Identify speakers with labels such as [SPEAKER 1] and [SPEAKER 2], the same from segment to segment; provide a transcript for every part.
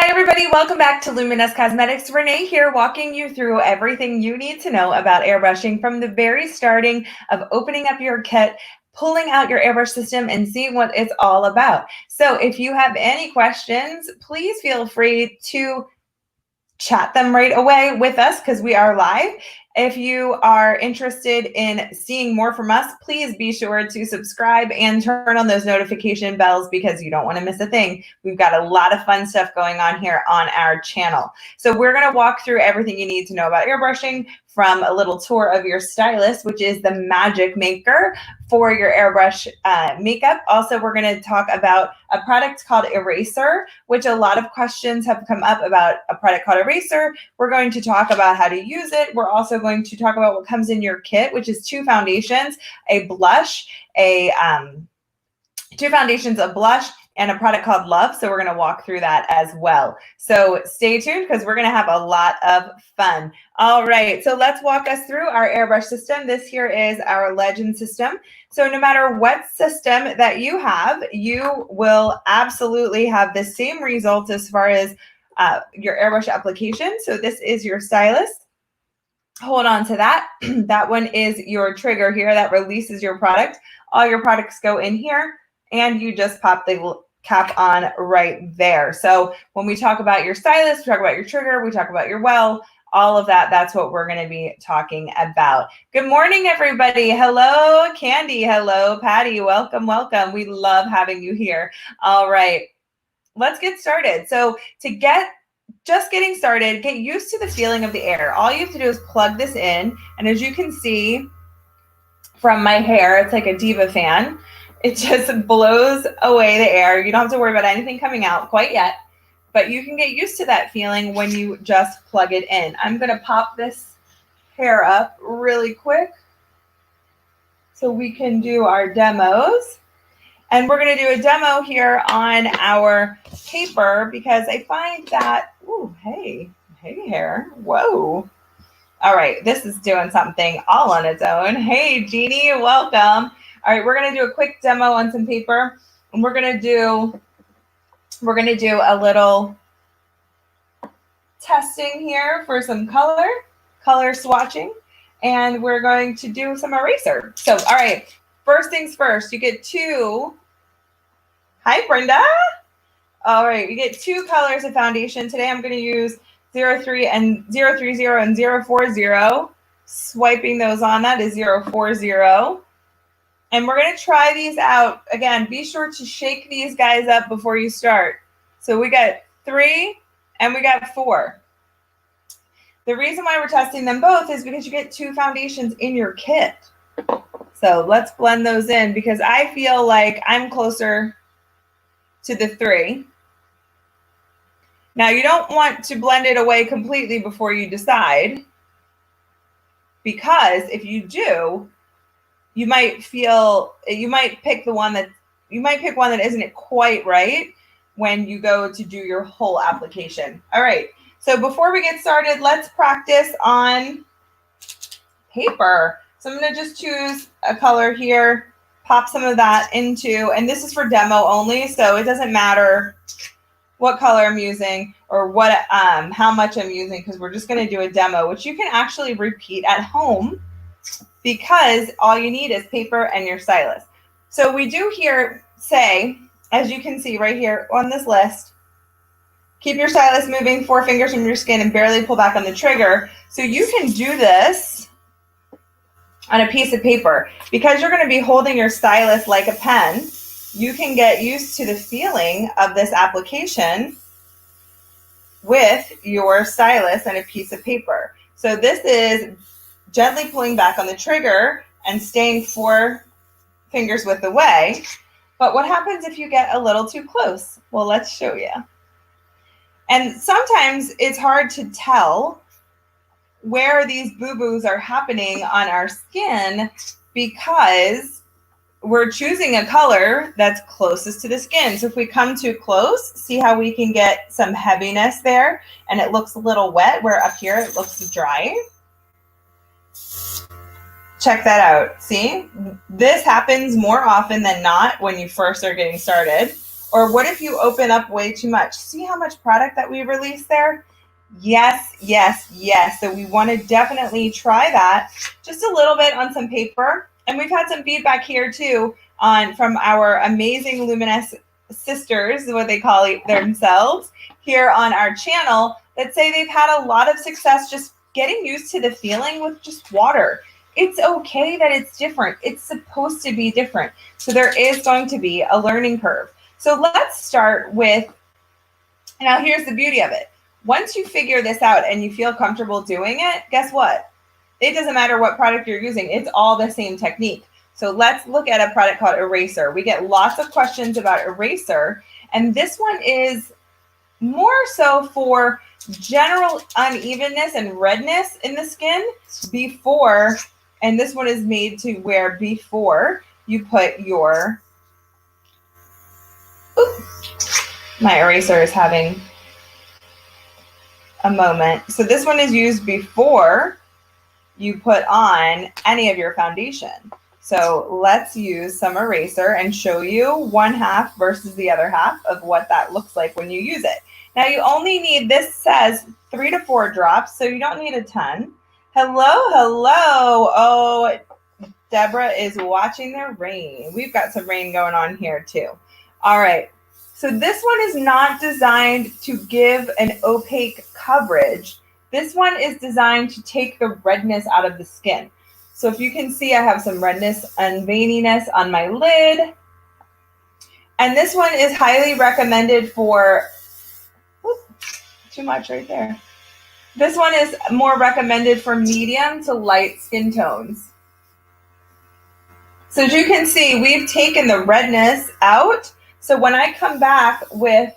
[SPEAKER 1] Hi everybody, welcome back to Luminous Cosmetics. Renee here, walking you through everything you need to know about airbrushing from the very starting of opening up your kit, pulling out your airbrush system and seeing what it's all about. So if you have any questions, please feel free to chat them right away with us because we are live. If you are interested in seeing more from us, please be sure to subscribe and turn on those notification bells because you don't want to miss a thing. We've got a lot of fun stuff going on here on our channel. So we're going to walk through everything you need to know about airbrushing, from a little tour of your stylist, which is the magic maker for your airbrush makeup. Also, we're going to talk about a product called Eraser, which a lot of questions have come up about a product called Eraser. We're going to talk about how to use it. We're also going to talk about what comes in your kit, which is two foundations, a blush, two foundations, a blush, and a product called Love. So we're going to walk through that as well. So stay tuned because we're going to have a lot of fun. All right, so let's walk us through our airbrush system. This here is our Legend system. So no matter what system that you have, you will absolutely have the same results as far as your airbrush application. So this is your stylus. Hold on to that. That one is your trigger here that releases your product. All your products go in here and you just pop the cap on right there. So when we talk about your stylus, we talk about your trigger, we talk about your well, all of that, that's what we're going to be talking about. Good morning, everybody. Hello, Candy. Hello, Patty. Welcome, welcome. We love having you here. All right, let's get started. So just getting started, get used to the feeling of the air. All you have to do is plug this in. And as you can see from my hair, it's like a Diva fan. It just blows away the air. You don't have to worry about anything coming out quite yet, but you can get used to that feeling when you just plug it in. I'm going to pop this hair up really quick so we can do our demos. And we're going to do a demo here on our paper because I find that, ooh, hey hair, whoa. All right, this is doing something all on its own. Hey, Jeannie, welcome. All right, we're going to do a quick demo on some paper, and we're going to do a little testing here for some color swatching, and we're going to do some eraser. So, all right, first things first, you get two. Hi, Brenda. All right, you get two colors of foundation. Today I'm going to use 03 and 030 and 040. Swiping those on, that is 040. And we're going to try these out. Again, be sure to shake these guys up before you start. So we got 3 and we got 4. The reason why we're testing them both is because you get two foundations in your kit. So let's blend those in because I feel like I'm closer to the 3. Now you don't want to blend it away completely before you decide, because if you do, you might pick one that isn't quite right when you go to do your whole application. All right, so before we get started, let's practice on paper. So I'm going to just choose a color here, pop some of that into, and this is for demo only, so it doesn't matter what color I'm using or how much I'm using, because we're just going to do a demo, which you can actually repeat at home because all you need is paper and your stylus. So we do here say, as you can see right here on this list, keep your stylus moving 4 fingers from your skin and barely pull back on the trigger. So you can do this on a piece of paper. Because you're going to be holding your stylus like a pen, you can get used to the feeling of this application with your stylus and a piece of paper. So this is gently pulling back on the trigger and staying 4 fingers width away. But what happens if you get a little too close? Well, let's show you. And sometimes it's hard to tell where these boo-boos are happening on our skin because we're choosing a color that's closest to the skin. So if we come too close, see how we can get some heaviness there and it looks a little wet, where up here it looks dry. Check that out. See, this happens more often than not when you first are getting started. Or what if you open up way too much? See how much product that we released there? Yes, yes, yes. So we want to definitely try that just a little bit on some paper. And we've had some feedback here too from our amazing Luminous sisters, what they call themselves, here on our channel, that say they've had a lot of success just getting used to the feeling with just water. It's okay that it's different. It's supposed to be different. So there is going to be a learning curve. So let's start with, now here's the beauty of it. Once you figure this out and you feel comfortable doing it, guess what? It doesn't matter what product you're using. It's all the same technique. So let's look at a product called Eraser. We get lots of questions about Eraser, and this one is more so for general unevenness and redness in the skin before, and this one is made to where before you put your, my eraser is having a moment. So this one is used before you put on any of your foundation. So let's use some eraser and show you one half versus the other half of what that looks like when you use it. Now you only need, this says 3 to 4 drops, so you don't need a ton. Hello, hello. Oh, Deborah is watching the rain. We've got some rain going on here too. All right. So this one is not designed to give an opaque coverage. This one is designed to take the redness out of the skin. So if you can see, I have some redness and veininess on my lid. And this one is highly recommended for, too much right there. This one is more recommended for medium to light skin tones. So as you can see, we've taken the redness out. So when I come back with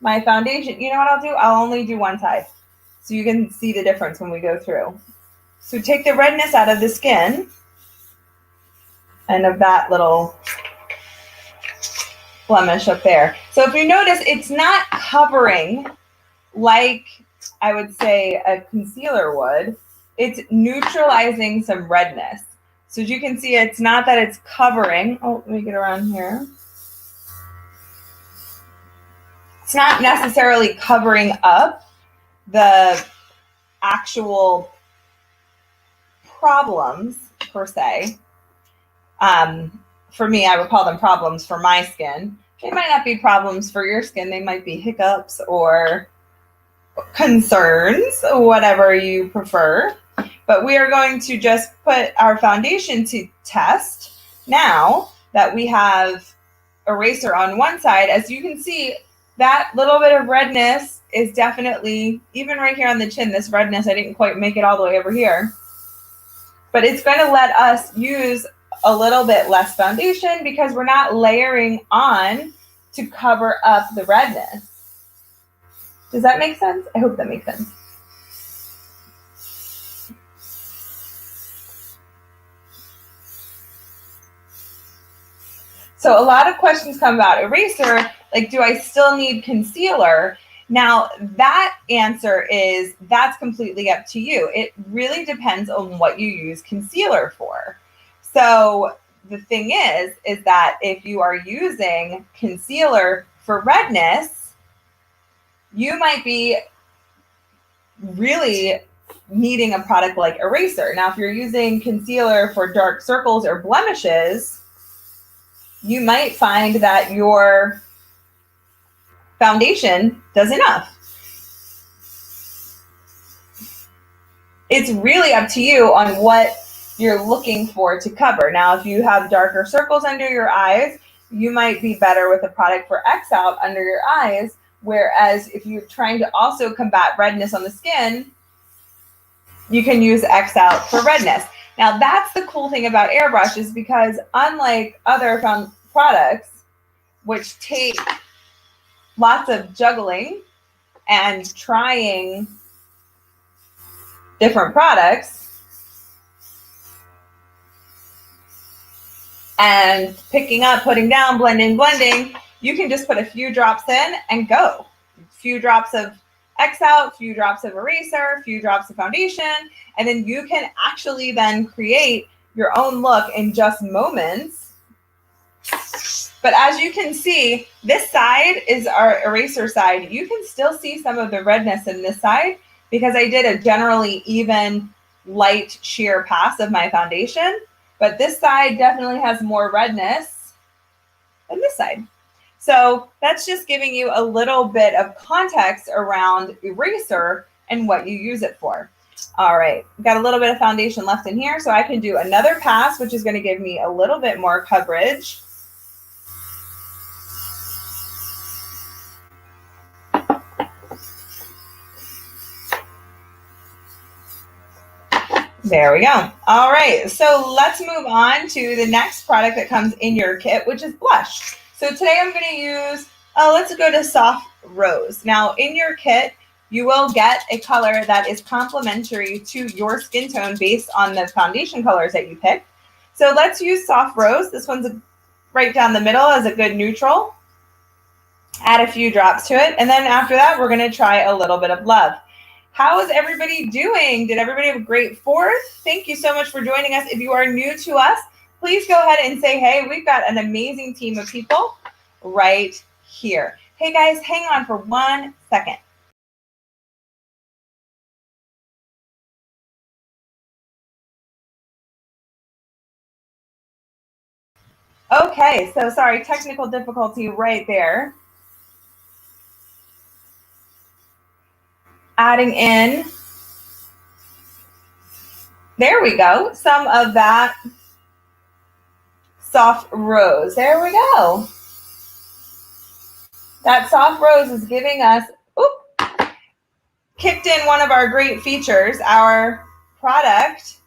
[SPEAKER 1] my foundation, you know what I'll do? I'll only do one side so you can see the difference when we go through. So take the redness out of the skin and of that little blemish up there. So if you notice, it's not covering like I would say a concealer would. It's neutralizing some redness. So as you can see, it's not that it's covering. Oh, let me get around here. It's not necessarily covering up the actual problems per se. For me, I would call them problems for my skin. They might not be problems for your skin. They might be hiccups or concerns, whatever you prefer. But we are going to just put our foundation to test now that we have eraser on one side. As you can see, that little bit of redness is definitely, even right here on the chin, this redness, I didn't quite make it all the way over here. But it's going to let us use a little bit less foundation because we're not layering on to cover up the redness. Does that make sense? I hope that makes sense. So a lot of questions come about eraser, like, do I still need concealer? Now, that answer is, that's completely up to you. It really depends on what you use concealer for. So the thing is that if you are using concealer for redness, you might be really needing a product like eraser. Now, if you're using concealer for dark circles or blemishes, you might find that your foundation does enough. It's really up to you on what you're looking for to cover. Now, if you have darker circles under your eyes, you might be better with a product for X out under your eyes. Whereas if you're trying to also combat redness on the skin, you can use X out for redness. Now, that's the cool thing about Airbrush, is because unlike other products, which take lots of juggling and trying different products and picking up, putting down, blending, you can just put a few drops in and go. A few drops of X out, few drops of eraser, few drops of foundation, and then you can actually then create your own look in just moments. But as you can see, this side is our eraser side. You can still see some of the redness in this side because I did a generally even light sheer pass of my foundation, but this side definitely has more redness than this side. So that's just giving you a little bit of context around eraser and what you use it for. All right, got a little bit of foundation left in here, so I can do another pass, which is going to give me a little bit more coverage. There we go. All right, so let's move on to the next product that comes in your kit, which is blush. So today I'm going to use, let's go to Soft Rose. Now in your kit, you will get a color that is complementary to your skin tone based on the foundation colors that you pick. So let's use Soft Rose. This one's right down the middle as a good neutral. Add a few drops to it. And then after that, we're going to try a little bit of Love. How is everybody doing? Did everybody have a great 4th? Thank you so much for joining us. If you are new to us, please go ahead and say, hey, we've got an amazing team of people right here. Hey guys, hang on for 1 second. Okay, so sorry, technical difficulty right there. Adding in, there we go, some of that Soft Rose. There we go. That Soft Rose is giving us, kicked in one of our great features, our product.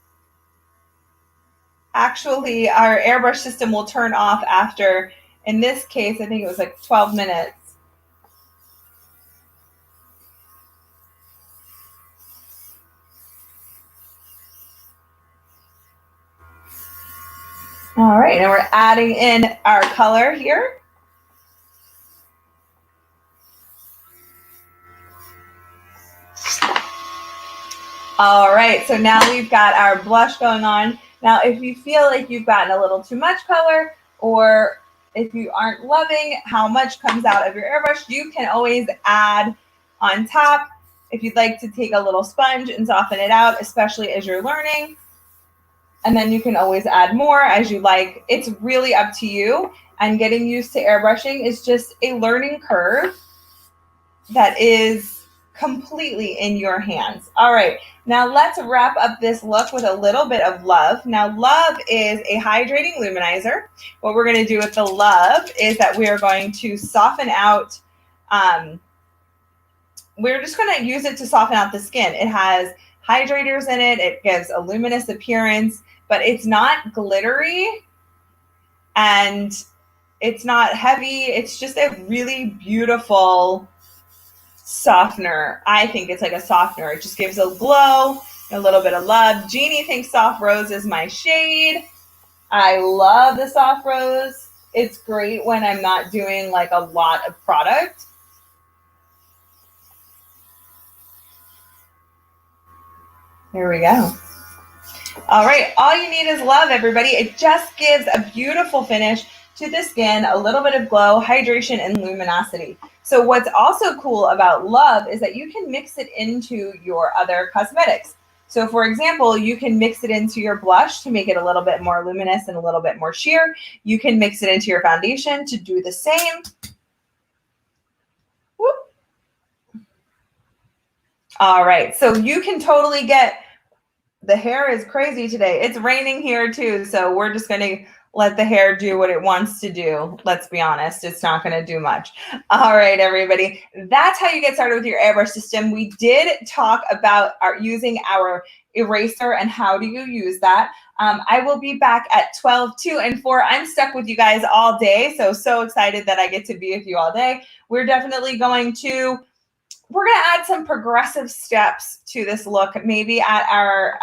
[SPEAKER 1] Actually, our airbrush system will turn off after, in this case, I think it was like 12 minutes. All right, and we're adding in our color here. All right, so now we've got our blush going on. Now, if you feel like you've gotten a little too much color, or if you aren't loving how much comes out of your airbrush, you can always add on top. If you'd like to take a little sponge and soften it out, especially as you're learning, and then you can always add more as you like. It's really up to you. And getting used to airbrushing is just a learning curve that is completely in your hands. All right, now let's wrap up this look with a little bit of Love. Now, Love is a hydrating luminizer. What we're going to do with the Love is that we are going to soften out, we're just going to use it to soften out the skin. It has hydrators in it. It gives a luminous appearance, but it's not glittery and it's not heavy. It's just a really beautiful softener. I think it's like a softener. It just gives a glow, a little bit of love. Jeannie thinks Soft Rose is my shade. I love the Soft Rose. It's great when I'm not doing like a lot of product. There we go. All right, all you need is love, everybody. It just gives a beautiful finish to the skin, a little bit of glow, hydration, and luminosity. So what's also cool about Love is that you can mix it into your other cosmetics. So for example, you can mix it into your blush to make it a little bit more luminous and a little bit more sheer. You can mix it into your foundation to do the same. Whoop. All right, so you can totally get, the hair is crazy today. It's raining here too, so we're just going to let the hair do what it wants to do. Let's be honest, it's not going to do much. All right, everybody, that's how you get started with your airbrush system. We did talk about using our eraser and how do you use that. I will be back at 12, 2, and 4. I'm stuck with you guys all day, so excited that I get to be with you all day. We're definitely going to add some progressive steps to this look. Maybe at our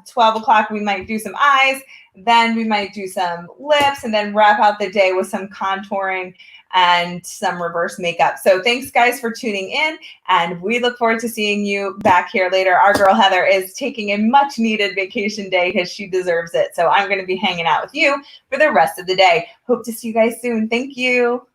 [SPEAKER 1] 12 o'clock, we might do some eyes. Then we might do some lips and then wrap out the day with some contouring and some reverse makeup. So thanks guys for tuning in, and we look forward to seeing you back here later. Our girl Heather is taking a much needed vacation day because she deserves it. So I'm going to be hanging out with you for the rest of the day. Hope to see you guys soon. Thank you.